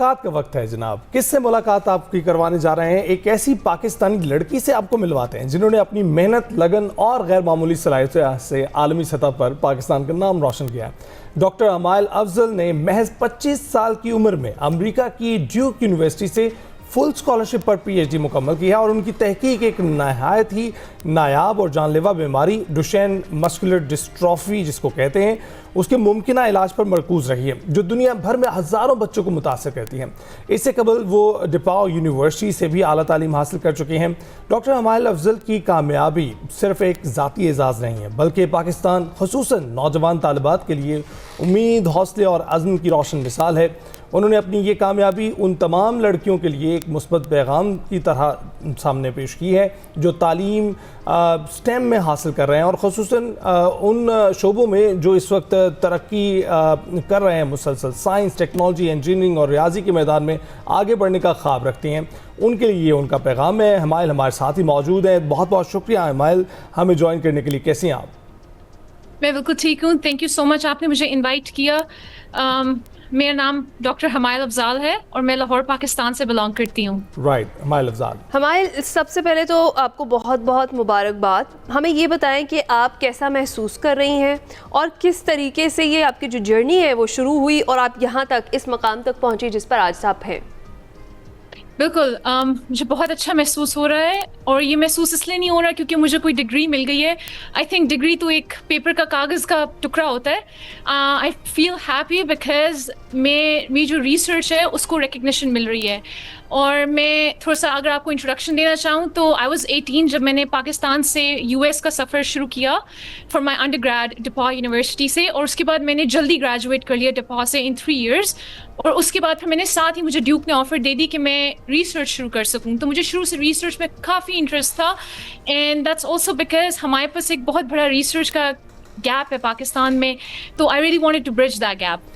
ملاقات کا وقت ہے جناب. کس سے ملاقات آپ کی کروانے جا رہے ہیں؟ ایک ایسی پاکستانی لڑکی سے آپ کو ملواتے ہیں جنہوں نے اپنی محنت، لگن اور غیر معمولی صلاحیتوں سے عالمی سطح پر پاکستان کا نام روشن کیا ہے. ڈاکٹر ہمائل افضل نے محض 25 سال کی عمر میں امریکہ کی ڈیوک یونیورسٹی سے فل اسکالرشپ پر پی ایچ ڈی مکمل کی ہے اور ان کی تحقیق ایک نہایت ہی نایاب اور جان لیوا بیماری ڈوشین مسکولر ڈسٹرافی جس کو کہتے ہیں اس کے ممکنہ علاج پر مرکوز رہی ہے جو دنیا بھر میں ہزاروں بچوں کو متاثر کرتی ہے. اس سے قبل وہ ڈپاؤ یونیورسٹی سے بھی اعلیٰ تعلیم حاصل کر چکے ہیں. ڈاکٹر ہمائل افضل کی کامیابی صرف ایک ذاتی اعزاز نہیں ہے بلکہ پاکستان خصوصاً نوجوان طالبات کے لیے امید، حوصلے اور عزم کی روشن مثال ہے. انہوں نے اپنی یہ کامیابی ان تمام لڑکیوں کے لیے ایک مثبت پیغام کی طرح سامنے پیش کی ہے جو تعلیم سٹیم میں حاصل کر رہے ہیں اور خصوصاً ان شعبوں میں جو اس وقت ترقی کر رہے ہیں مسلسل، سائنس، ٹیکنالوجی، انجینئرنگ اور ریاضی کے میدان میں آگے بڑھنے کا خواب رکھتے ہیں. ان کے لیے ان کا پیغام ہے. ہمائل ہمارے ساتھ ہی موجود ہیں. بہت بہت شکریہ ہمائل ہمیں جوائن کرنے کے لیے. کیسی ہیں آپ؟ میں بالکل ٹھیک ہوں. تھینک یو سو مچ آپ نے مجھے انوائٹ کیا. میرا نام ڈاکٹر ہمائل افضال ہے اور میں لاہور پاکستان سے بلانگ کرتی ہوں. رائٹ، ہمائل افضال. ہمائل، سب سے پہلے تو آپ کو بہت بہت مبارکباد. ہمیں یہ بتائیں کہ آپ کیسا محسوس کر رہی ہیں اور کس طریقے سے یہ آپ کی جو جرنی ہے وہ شروع ہوئی اور آپ یہاں تک اس مقام تک پہنچی جس پر آج آپ ہیں. بالکل، مجھے بہت اچھا محسوس ہو رہا ہے اور یہ محسوس اس لیے نہیں ہو رہا کیونکہ مجھے کوئی ڈگری مل گئی ہے. آئی تھنک ڈگری تو ایک پیپر کا کاغذ کا ٹکڑا ہوتا ہے. آئی فیل ہیپی بیکاز میری جو ریسرچ ہے اس کو ریکگنیشن مل رہی ہے. اور میں تھوڑا سا اگر آپ کو انٹروڈکشن دینا چاہوں تو آئی واز 18 جب میں نے پاکستان سے یو ایس کا سفر شروع کیا فار مائی انڈر گریڈ ڈپا یونیورسٹی سے، اور اس کے بعد میں نے جلدی گریجویٹ کر لیا ڈپا سے ان 3 ایئرس. اور اس کے بعد پھر میں نے ساتھ ہی مجھے ڈیوک نے آفر دے دی کہ میں ریسرچ شروع کر سکوں. تو مجھے شروع سے ریسرچ میں کافی انٹرسٹ تھا اینڈ دیٹس آلسو بیکاز ہمارے پاس ایک بہت بڑا ریسرچ کا گیپ ہے پاکستان میں. تو I really wanted to bridge that gap.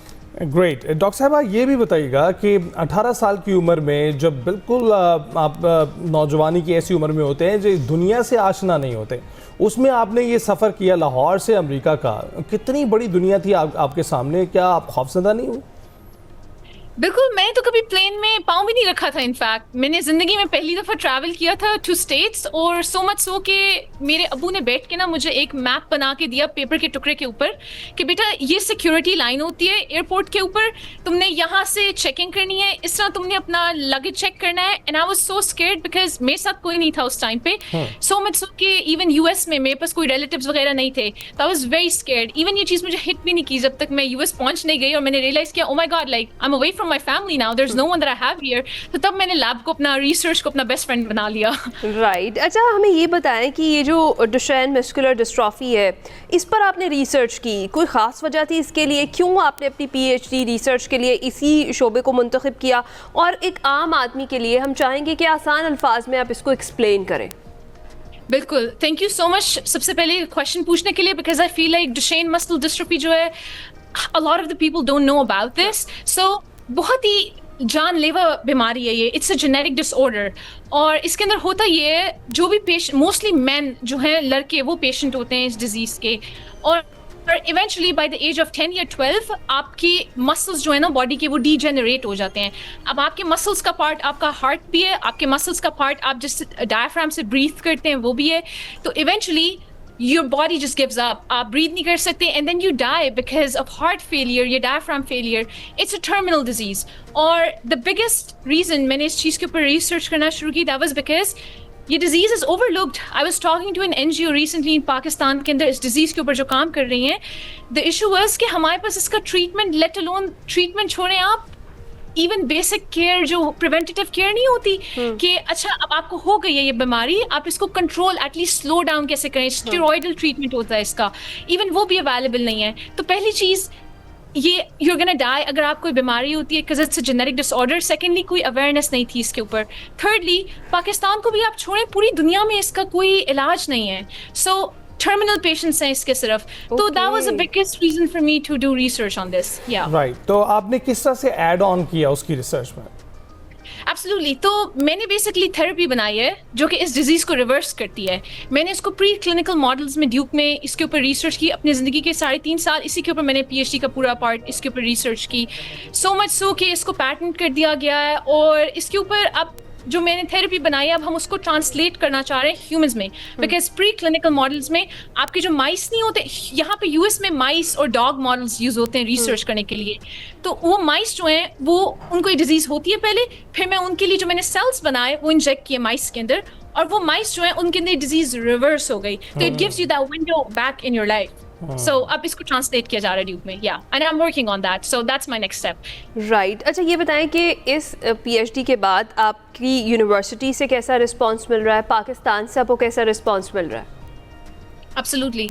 Great. Doctor صاحبہ یہ بھی بتائیے گا کہ 18 سال کی عمر میں جب بالکل آپ نوجوانی کی ایسی عمر میں ہوتے ہیں جو دنیا سے آشنا نہیں ہوتے، اس میں آپ نے یہ سفر کیا لاہور سے امریکہ کا، کتنی بڑی دنیا تھی آپ کے سامنے. کیا آپ خوفزدہ نہیں ہوئے؟ بالکل، میں تو کبھی پلین میں پاؤں بھی نہیں رکھا تھا. انفیکٹ میں نے زندگی میں پہلی دفعہ ٹریول کیا تھا ٹو اسٹیٹس، اور سو مچ سو کہ میرے ابو نے بیٹھ کے نا مجھے ایک میپ بنا کے دیا پیپر کے ٹکڑے کے اوپر کہ بیٹا یہ سیکیورٹی لائن ہوتی ہے ایئرپورٹ کے اوپر، تم نے یہاں سے چیکنگ کرنی ہے، اس طرح تم نے اپنا لگیج چیک کرنا ہے. And I was so scared because میرے ساتھ کوئی نہیں تھا اس ٹائم پہ. سو مچ سو کہ ایون یو ایس میں میرے پاس کوئی ریلیٹیوز وغیرہ نہیں تھے. تو I was very scared. Even یہ چیز مجھے ہٹ بھی نہیں کی جب تک میں یو ایس پہنچ نہیں گئی اور میں نے ریئلائز کیا oh my God like I am away from my family now. There's no one that I have here. تو تب میں نے لیب کو اپنا ریسرچ کو اپنا بیسٹ فرینڈ بنا لیا. رائٹ. اچھا ہمیں یہ بتائیں کہ یہ جو ڈوشین مسکولر ڈسٹرافی ہے اس پر آپ نے ریسرچ کی، کوئی خاص وجہ تھی اس کے لیے؟ کیوں آپ نے اپنی پی ایچ ڈی ریسرچ کے لیے اسی شعبے کو منتخب کیا؟ اور ایک عام آدمی کے لیے ہم چاہیں گے کہ آسان الفاظ میں آپ اس کو ایکسپلین کریں. بالکل، تھینک یو سو مچ سب سے پہلے کویشچن پوچھنے کے لیے because I feel like Duchenne muscular dystrophy جو ہے a lot of the people don't know about this. So بہت ہی جان لیوا بیماری ہے یہ. It's a genetic disorder اور اس کے اندر ہوتا یہ ہے جو بھی پیشنٹ موسٹلی مین جو ہیں لڑکے وہ پیشنٹ ہوتے ہیں اس ڈیزیز کے، اور eventually by the age of 10 یا 12 آپ کی مسلس جو ہے نا باڈی کے وہ ڈی جنریٹ ہو جاتے ہیں. اب آپ کے مسلس کا پارٹ آپ کا ہارٹ بھی ہے، آپ کے مسلس کا پارٹ آپ جس ڈایافرام سے بریتھ کرتے ہیں وہ بھی ہے. تو eventually your body just gives up. آپ breathe نہیں کر سکتے and then you die because of heart failure یا diaphragm failure. It's a terminal disease. اور the biggest reason میں نے اس چیز کے اوپر ریسرچ کرنا شروع کی that was because یہ disease is overlooked. I was talking to an NGO recently in Pakistan کے اندر اس ڈیزیز کے اوپر جو کام کر رہی ہیں. The issue was کہ ہمارے پاس اس کا ٹریٹمنٹ let alone ٹریٹمنٹ چھوڑیں آپ ایون بیسک کیئر جو پریونٹیو کیئر نہیں ہوتی کہ اچھا اب آپ کو ہو گئی ہے یہ بیماری، آپ اس کو control at least slow down کیسے کریں. اسٹیرائڈل ٹریٹمنٹ ہوتا ہے اس کا، ایون وہ بھی اویلیبل نہیں ہے. تو پہلی چیز یہ یو گنا ڈائی اگر آپ کوئی بیماری ہوتی ہے because it's a genetic disorder. Secondly کوئی اویئرنیس نہیں تھی اس کے اوپر. تھرڈلی پاکستان کو بھی آپ چھوڑیں پوری دنیا میں اس کا کوئی علاج نہیں ہے. سو terminal patients ہیں اس کے صرف. تو that was the biggest reason for me to do research on this. Yeah. Right. تو آپ نے کس طرح سے ایڈ آن کیا اس کی ریسرچ میں؟ Absolutely. تو میں نے بیسکلی تھراپی بنائی ہے جو کہ اس ڈیزیز کو ریورس کرتی ہے. میں نے اس کو پری کلینکل ماڈلز میں ڈیوک میں اس کے اوپر ریسرچ کی. اپنی زندگی کے 3.5 سال اسی کے اوپر میں نے پی ایچ ڈی کا پورا پارٹ اس کے اوپر ریسرچ کی. سو مچ سو کہ اس کو پیٹنٹ کر دیا گیا ہے, اور اس کے اوپر اب جو میں نے تھراپی بنائی ہے اب ہم اس کو ٹرانسلیٹ کرنا چاہ رہے ہیں ہیومنز میں, بیکاز پری کلینکل ماڈلز میں آپ کے جو مائس نہیں ہوتے, یہاں پہ یو ایس میں مائس اور ڈاگ ماڈلز یوز ہوتے ہیں ریسرچ کرنے کے لیے. تو وہ مائس جو ہیں وہ ان کو یہ ڈیزیز ہوتی ہے پہلے, پھر میں ان کے لیے جو میں نے سیلس بنائے وہ انجیکٹ کیے مائس کے اندر, اور وہ مائس جو ہیں ان کے اندر ڈیزیز ریورس ہو گئی. تو it gives you that window back in your life. So اب اس کو ٹرانسلیٹ کیا جا رہا ہے ڈیوک میں, یا and I am working on that, so that's my next step. Right. اچھا یہ بتائیں کہ اس پی ایچ ڈی کے بعد آپ کی یونیورسٹی سے کیسا رسپانس مل رہا ہے, پاکستان سے آپ کو کیسا رسپانس مل رہا ہے؟ Absolutely.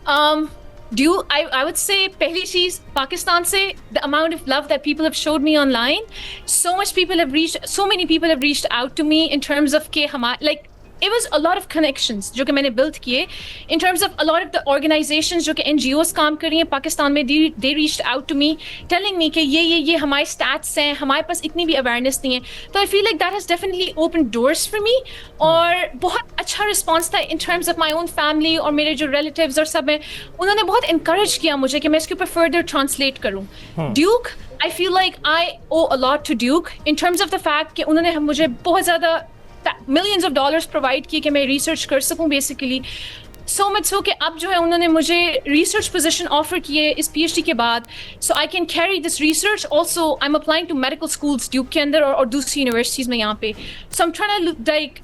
I would say پہلی چیز پاکستان سے the amount of love that people have showed me online, so many people have reached out to me in terms of کہ like it was a lot of connections جو کہ میں نے build کیے in terms of a lot of the organizations جو کہ NGOs کام کر رہی ہیں پاکستان میں. they reached out to me telling me کہ یہ ہمارے stats ہیں, ہمارے پاس اتنی بھی awareness نہیں ہے. تو I feel like that has definitely opened doors for me, اور بہت اچھا response تھا in terms of my own family اور میرے جو relatives اور سب ہیں, انہوں نے بہت encourage کیا مجھے کہ میں اس کے اوپر further translate کروں. Duke, I feel like I owe a lot to Duke in terms of the fact کہ انہوں نے مجھے بہت زیادہ millions of dollars provide کیے کہ میں ریسرچ کر سکوں بیسیکلی. سو مچ سو کہ اب جو ہے انہوں نے مجھے ریسرچ پوزیشن آفر کی ہے اس پی ایچ ڈی کے بعد, so I can carry this research. Also I am applying to medical schools Duke کے اندر اور دوسری یونیورسٹیز میں یہاں پہ. So am trying to like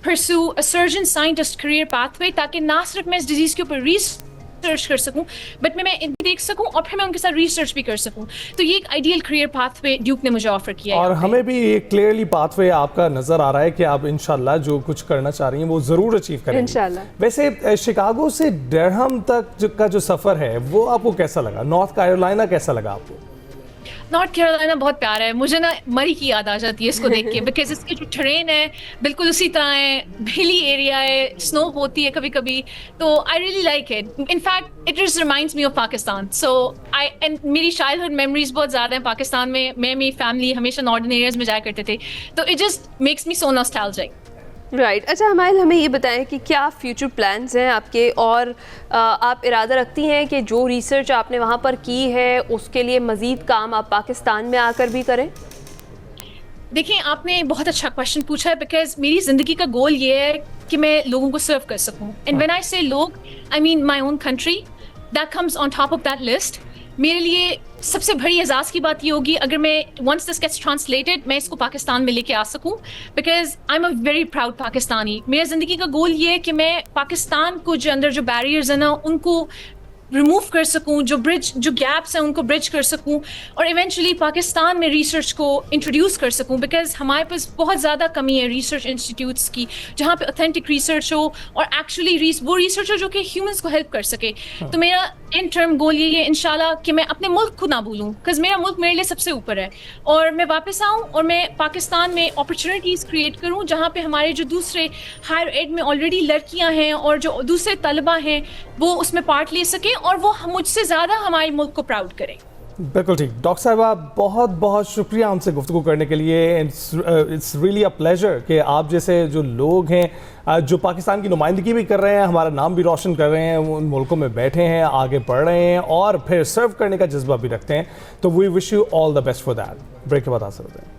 pursue a surgeon scientist career pathway, تاکہ نہ صرف میں اس ڈیزیز کے اوپر ریسرچ کر سکوں بٹ میں دیکھ سکوں اور پھر میں ان کے ساتھ ریسرچ بھی کر سکوں. تو یہ ایک ideal career path way duke نے مجھے آفر کیا ہے, اور ہمیں بھی ایک کلیئرلی پاتھ وے آپ کا نظر آ رہا ہے کہ آپ انشاءاللہ جو کچھ کرنا چاہ رہی ہیں وہ ضرور اچیو کریں گے انشاءاللہ. ویسے شکاگو سے ڈرہم تک کا جو سفر ہے وہ آپ کو کیسا لگا؟ نارتھ کیرولائنا کیسا لگا آپ کو؟ نارتھ کیرولائنا بہت پیارا ہے. مجھے نا مری کی یاد آ جاتی ہے اس کو دیکھ کے, بیکاز اس کی جو ٹرین ہے بالکل اسی طرح ہے, ہلی ایریا ہے, اسنو ہوتی ہے کبھی کبھی. تو I really like it. In fact it just reminds me of Pakistan. So میری چائلڈہڈ میموریز بہت زیادہ ہیں پاکستان میں. میں میری فیملی ہمیشہ نارتھن ایریاز میں جایا کرتے تھے, تو it just makes me so nostalgic. Right. اچھا ہمائل, ہمیں یہ بتائیں کہ کیا فیوچر پلانز ہیں آپ کے, اور آپ ارادہ رکھتی ہیں کہ جو ریسرچ آپ نے وہاں پر کی ہے اس کے لیے مزید کام آپ پاکستان میں آ کر بھی کریں؟ دیکھیں آپ نے بہت اچھا کویشچن پوچھا ہے, بیکاز میری زندگی کا گول یہ ہے کہ میں لوگوں کو سرو کر سکوں. اینڈ وین آئی سے لوگ, I mean my own country, that comes on top of that list. میرے لیے سب سے بڑی اعزاز کی بات یہ ہوگی اگر میں ونس دس گیٹس ٹرانسلیٹڈ میں اس کو پاکستان میں لے کے آ سکوں, because I am a very proud Pakistani. میرے زندگی کا گول یہ ہے کہ میں پاکستان کو جو اندر جو بیریئرز ہیں نا ان کو ریموو کر سکوں, جو گیپس ہیں ان کو برج کر سکوں, اور ایونچولی پاکستان میں ریسرچ کو انٹروڈیوس کر سکوں, بیکاز ہمارے پاس بہت زیادہ کمی ہے ریسرچ انسٹیٹیوٹس کی جہاں پہ اوتھینٹک ریسرچ ہو اور ایکچولی وہ ریسرچ ہو جو کہ ہیومنس کو ہیلپ کر سکے. تو میرا اینڈ ٹرم گول یہ ہے انشاءاللہ کہ میں اپنے ملک کو نہ بھولوں, بیکاز میرا ملک میرے لیے سب سے اوپر ہے, اور میں واپس آؤں اور میں پاکستان میں اپرچونیٹیز کریٹ کروں جہاں پہ ہمارے جو دوسرے ہائر ایڈ میں آلریڈی لڑکیاں ہیں اور جو دوسرے طلبہ ہیں وہ اس میں پارٹ لے سکیں اور وہ مجھ سے زیادہ ہمارے ملک کو پراؤڈ کریں. بالکل ٹھیک. ڈاکٹر صاحبہ بہت بہت شکریہ ہم سے گفتگو کرنے کے لیے. اٹس ریئلی اے پلیزر کہ آپ جیسے جو لوگ ہیں جو پاکستان کی نمائندگی بھی کر رہے ہیں, ہمارا نام بھی روشن کر رہے ہیں, ان ملکوں میں بیٹھے ہیں, آگے بڑھ رہے ہیں اور پھر سرو کرنے کا جذبہ بھی رکھتے ہیں. تو we wish you all the best for that. Break کے بعد حاصل ہوتے ہیں.